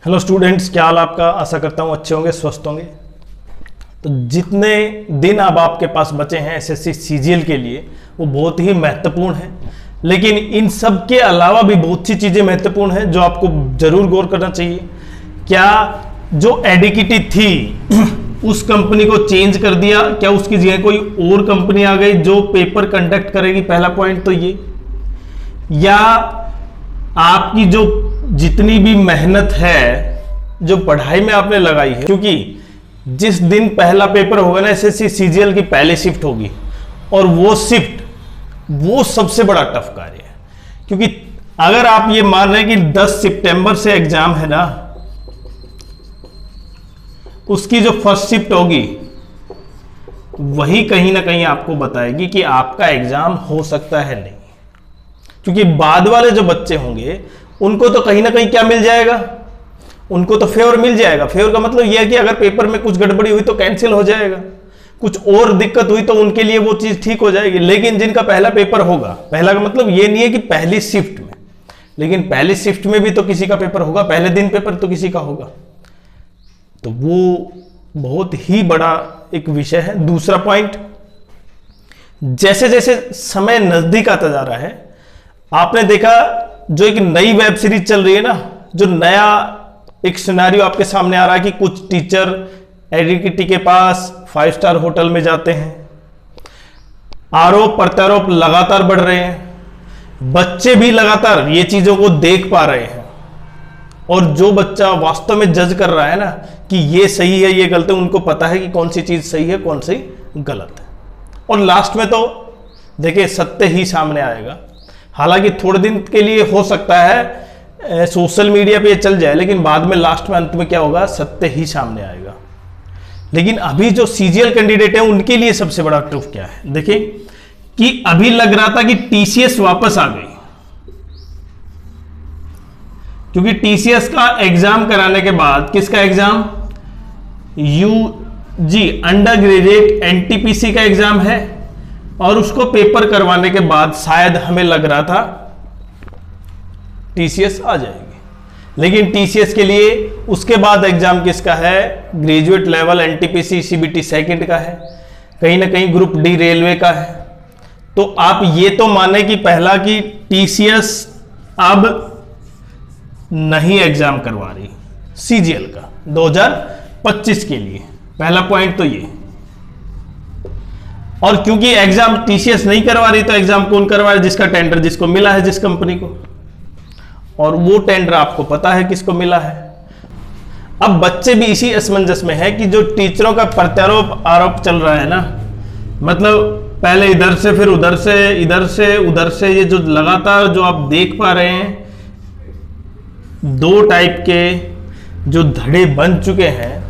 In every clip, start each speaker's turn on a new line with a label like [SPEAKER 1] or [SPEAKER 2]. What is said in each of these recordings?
[SPEAKER 1] Hello students, क्या हाल आपका। आशा करता हूँ अच्छे होंगे, स्वस्थ होंगे। तो जितने दिन अब आपके पास बचे हैं एसएससी सीजीएल के लिए वो बहुत ही महत्वपूर्ण है, लेकिन इन सब के अलावा भी बहुत सी चीज़ें महत्वपूर्ण हैं जो आपको जरूर गौर करना चाहिए। क्या जो एडिकिटी थी उस कंपनी को चेंज कर दिया, क्या उसकी जगह कोई और कंपनी आ गई जो पेपर कंडक्ट करेगी? पहला पॉइंट तो ये। या आपकी जो जितनी भी मेहनत है जो पढ़ाई में आपने लगाई है, क्योंकि जिस दिन पहला पेपर होगा ना एसएससी सीजीएल की पहली शिफ्ट होगी, और वो शिफ्ट वो सबसे बड़ा टफ कार्य है। क्योंकि अगर आप ये मान रहे हैं कि 10 सितंबर से एग्जाम है ना, उसकी जो फर्स्ट शिफ्ट होगी वही कहीं ना कहीं आपको बताएगी कि आपका एग्जाम हो सकता है नहीं। क्योंकि बाद वाले जो बच्चे होंगे उनको तो कहीं ना कहीं क्या मिल जाएगा, उनको तो फेवर मिल जाएगा। फेवर का मतलब यह है कि अगर पेपर में कुछ गड़बड़ी हुई तो कैंसिल हो जाएगा, कुछ और दिक्कत हुई तो उनके लिए वो चीज ठीक हो जाएगी। लेकिन जिनका पहला पेपर होगा, पहला का मतलब ये नहीं है कि पहली शिफ्ट में, लेकिन पहली शिफ्ट में भी तो किसी का पेपर होगा, पहले दिन पेपर तो किसी का होगा। तो वो बहुत ही बड़ा एक विषय है। दूसरा पॉइंट, जैसे जैसे समय नजदीक आता जा रहा है, आपने देखा जो एक नई वेब सीरीज चल रही है ना, जो नया एक सिनेरियो आपके सामने आ रहा है कि कुछ टीचर एडिकिटी के पास 5 स्टार होटल में जाते हैं, आरोप प्रत्यारोप लगातार बढ़ रहे हैं, बच्चे भी लगातार ये चीजों को देख पा रहे हैं, और जो बच्चा वास्तव में जज कर रहा है ना कि ये सही है ये गलत है, उनको पता है कि कौन सी चीज सही है कौन सी गलत है। और लास्ट में तो देखिए सत्य ही सामने आएगा। हालांकि थोड़े दिन के लिए हो सकता है सोशल मीडिया पे ये चल जाए, लेकिन बाद में लास्ट में अंत में क्या होगा, सत्य ही सामने आएगा। लेकिन अभी जो सीजीएल कैंडिडेट है उनके लिए सबसे बड़ा टफ क्या है, देखिए कि अभी लग रहा था कि टीसीएस वापस आ गई, क्योंकि टीसीएस का एग्जाम कराने के बाद किसका exam, UG under graduate NTPC का एग्जाम है, और उसको पेपर करवाने के बाद शायद हमें लग रहा था टीसीएस आ जाएगी। लेकिन टीसीएस के लिए उसके बाद एग्जाम किसका है, graduate level NTPC CBT second का है, कहीं ना कहीं ग्रुप डी रेलवे का है। तो आप ये तो माने कि पहला कि टीसीएस अब नहीं एग्जाम करवा रही सीजीएल का 2025 के लिए, पहला पॉइंट तो ये। और क्योंकि एग्जाम टीसीएस नहीं करवा रही तो एग्जाम कौन करवा रहा है, जिसका टेंडर जिसको मिला है जिस कंपनी को, और वो टेंडर आपको पता है किसको मिला है। अब बच्चे भी इसी असमंजस में है कि जो टीचरों का प्रत्यारोप आरोप चल रहा है ना, मतलब पहले इधर से फिर उधर से, इधर से उधर से, ये जो लगातार जो आप देख पा रहे हैं, दो टाइप के जो धड़े बन चुके हैं,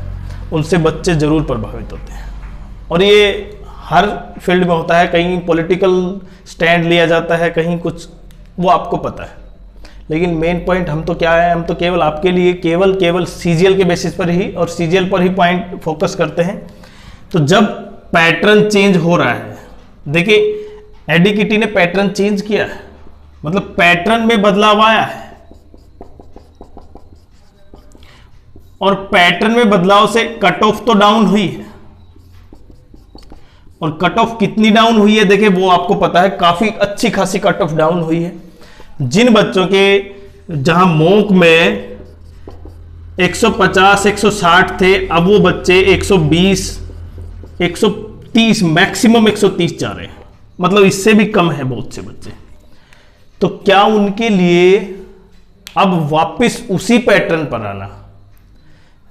[SPEAKER 1] उनसे बच्चे जरूर प्रभावित होते हैं। और ये हर फील्ड में होता है, कहीं पॉलिटिकल स्टैंड लिया जाता है, कहीं कुछ, वो आपको पता है। लेकिन मेन पॉइंट हम तो क्या है, हम तो केवल आपके लिए केवल सीजीएल के बेसिस पर ही और सीजीएल पर ही पॉइंट फोकस करते हैं। तो जब पैटर्न चेंज हो रहा है, देखिए एडिकिटी ने पैटर्न चेंज किया है, मतलब पैटर्न में बदलाव आया है, और पैटर्न में बदलाव से कट ऑफ तो डाउन हुई है। और कट ऑफ कितनी डाउन हुई है, देखिए वो आपको पता है, काफी अच्छी खासी कट ऑफ डाउन हुई है। जिन बच्चों के जहां मॉक में 150 160 थे, अब वो बच्चे 120 130 मैक्सिमम 130 जा रहे हैं, मतलब इससे भी कम है बहुत से बच्चे। तो क्या उनके लिए अब वापस उसी पैटर्न पर आना,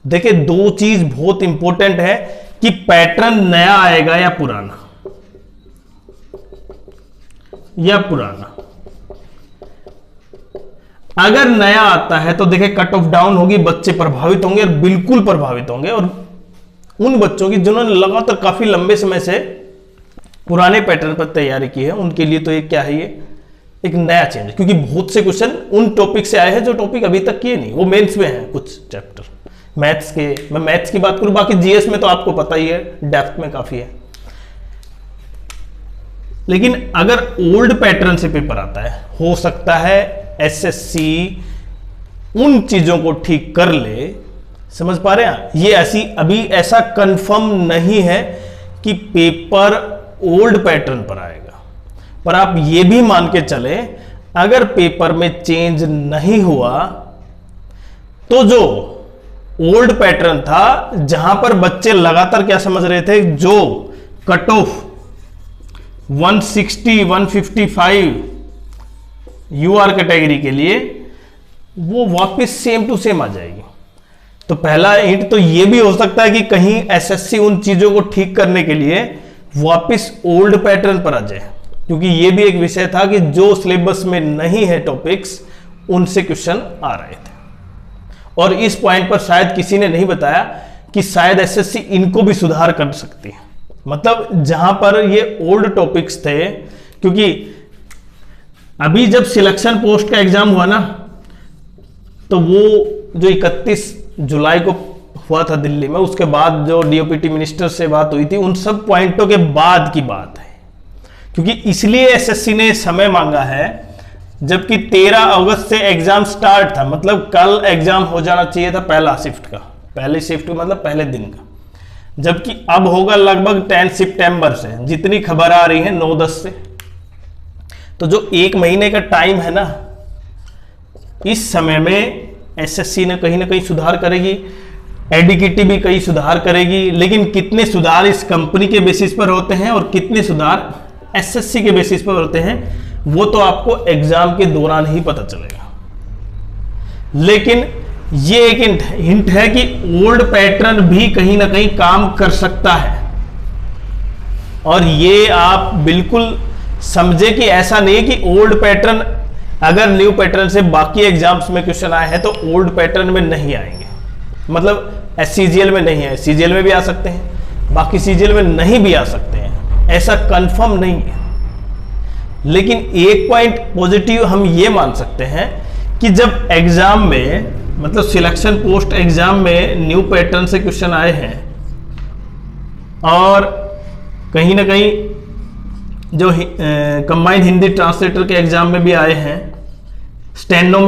[SPEAKER 1] देखिए दो चीज बहुत इंपॉर्टेंट है कि पैटर्न नया आएगा या पुराना, अगर नया आता है तो देखिए कट ऑफ डाउन होगी, बच्चे प्रभावित होंगे और बिल्कुल प्रभावित होंगे। और उन बच्चों की जिन्होंने लगातार काफी लंबे समय से पुराने पैटर्न पर तैयारी की है, उनके लिए तो ये क्या है, ये एक नया चेंज, क्योंकि बहुत से क्वेश्चन उन टॉपिक से आए हैं जो टॉपिक अभी तक किए नहीं, वो मेंस में है कुछ चैप्टर मैथ्स के। मैं मैथ्स की बात करूं, बाकी जीएस में तो आपको पता ही है, डेप्थ में काफी है। लेकिन अगर ओल्ड पैटर्न से पेपर आता है, हो सकता है एसएससी उन चीजों को ठीक कर ले। समझ पा रहे हैं? ये ऐसी अभी ऐसा कंफर्म नहीं है कि पेपर ओल्ड पैटर्न पर आएगा, पर आप ये भी मान के चले अगर पेपर में चेंज नहीं हुआ तो जो ओल्ड पैटर्न था, जहां पर बच्चे लगातार क्या समझ रहे थे, जो कट ऑफ 160 155 यूआर कैटेगरी के लिए, वो वापस सेम टू सेम आ जाएगी। तो पहला हिंट तो ये भी हो सकता है कि कहीं एसएससी उन चीजों को ठीक करने के लिए वापस ओल्ड पैटर्न पर आ जाए, क्योंकि ये भी एक विषय था कि जो सिलेबस में नहीं है टॉपिक्स, उनसे क्वेश्चन आ रहे थे। और इस पॉइंट पर शायद किसी ने नहीं बताया कि शायद एसएससी इनको भी सुधार कर सकती है, मतलब जहां पर ये ओल्ड टॉपिक्स थे। क्योंकि अभी जब सिलेक्शन पोस्ट का एग्जाम हुआ ना, तो वो जो 31 जुलाई को हुआ था दिल्ली में, उसके बाद जो डीओपीटी मिनिस्टर से बात हुई थी, उन सब पॉइंटों के बाद की बात है। क्योंकि इसलिए एसएससी ने समय मांगा है, जबकि 13 अगस्त से एग्जाम स्टार्ट था, मतलब कल एग्जाम हो जाना चाहिए था पहला शिफ्ट का, पहले शिफ्ट मतलब पहले दिन का, जबकि अब होगा लगभग 10 सितंबर से, जितनी खबर आ रही है 9-10 से। तो जो 1 महीने का टाइम है ना, इस समय में एसएससी ने कहीं ना कहीं सुधार करेगी, एडीकेटी भी कहीं सुधार करेगी, लेकिन कितने सुधार इस कंपनी के बेसिस पर होते हैं और कितने सुधार एसएससी के बेसिस पर होते हैं, वो तो आपको एग्जाम के दौरान ही पता चलेगा। लेकिन ये एक हिंट है कि ओल्ड पैटर्न भी कहीं ना कहीं काम कर सकता है, और ये आप बिल्कुल समझे कि ऐसा नहीं है कि ओल्ड पैटर्न, अगर न्यू पैटर्न से बाकी एग्जाम्स में क्वेश्चन आए हैं तो ओल्ड पैटर्न में नहीं आएंगे, मतलब सीजीएल में नहीं है, सीजीएल में भी आ सकते हैं, बाकी सीजीएल में नहीं भी आ सकते हैं, ऐसा कंफर्म नहीं है। लेकिन एक पॉइंट पॉजिटिव हम ये मान सकते हैं कि जब एग्जाम में, मतलब सिलेक्शन पोस्ट एग्जाम में न्यू पैटर्न से क्वेश्चन आए हैं, और कहीं ना कहीं जो कंबाइंड हिंदी ट्रांसलेटर के एग्जाम में भी आए हैं, स्टेनो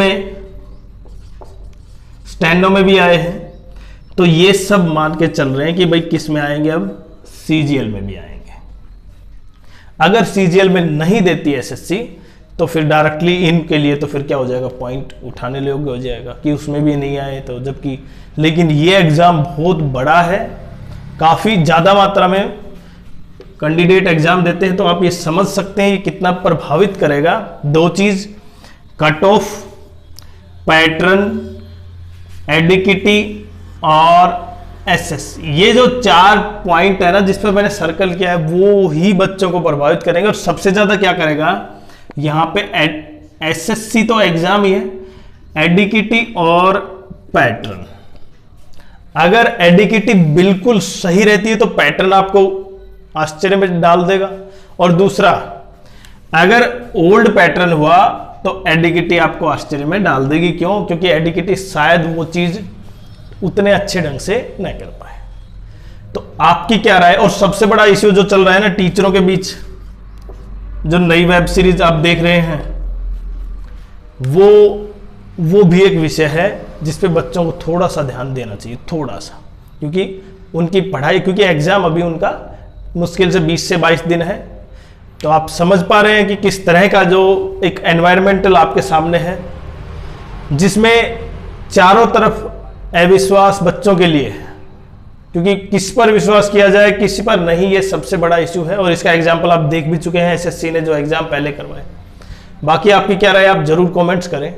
[SPEAKER 1] में भी आए हैं, तो ये सब मान के चल रहे हैं कि भाई किस में आएंगे, अब सीजीएल में भी आएंगे। अगर सीजीएल में नहीं देती एसएससी तो फिर डायरेक्टली इनके लिए तो फिर क्या हो जाएगा, पॉइंट उठाने योग्य हो जाएगा कि उसमें भी नहीं आए तो, जबकि लेकिन ये एग्जाम बहुत बड़ा है, काफी ज्यादा मात्रा में कैंडिडेट एग्जाम देते हैं, तो आप ये समझ सकते हैं कि कितना प्रभावित करेगा। 2 चीज, कट ऑफ, पैटर्न, एडिकिटी और एसएससी, ये जो 4 पॉइंट है ना जिस पर मैंने सर्कल किया है, वो ही बच्चों को प्रभावित करेंगे। और सबसे ज्यादा क्या करेगा यहां पे, एसएससी तो एग्जाम ही है, एडिकिटी और पैटर्न। अगर एडिकिटी बिल्कुल सही रहती है तो पैटर्न आपको आश्चर्य में डाल देगा, और दूसरा अगर ओल्ड पैटर्न हुआ तो एडिकिटी आपको आश्चर्य में डाल देगी। क्यों? क्योंकि एडिकिटी शायद वो चीज उतने अच्छे ढंग से नहीं कर पाए। तो आपकी क्या राय? और सबसे बड़ा इश्यू जो चल रहा है ना टीचरों के बीच, जो नई वेब सीरीज आप देख रहे हैं, वो भी एक विषय है जिस पे बच्चों को थोड़ा सा ध्यान देना चाहिए, थोड़ा सा, क्योंकि उनकी पढ़ाई, क्योंकि एग्जाम अभी उनका मुश्किल से 20 से 22 दिन है। तो आप समझ पा रहे हैं कि किस तरह का जो एक एनवायरमेंटल आपके सामने है, जिसमें चारों तरफ अविश्वास बच्चों के लिए है, क्योंकि किस पर विश्वास किया जाए, किसी पर नहीं, ये सबसे बड़ा इश्यू है। और इसका एग्जाम्पल आप देख भी चुके हैं, एसएससी ने जो एग्जाम पहले करवाए। बाकी आपकी क्या राय, आप जरूर कमेंट्स करें।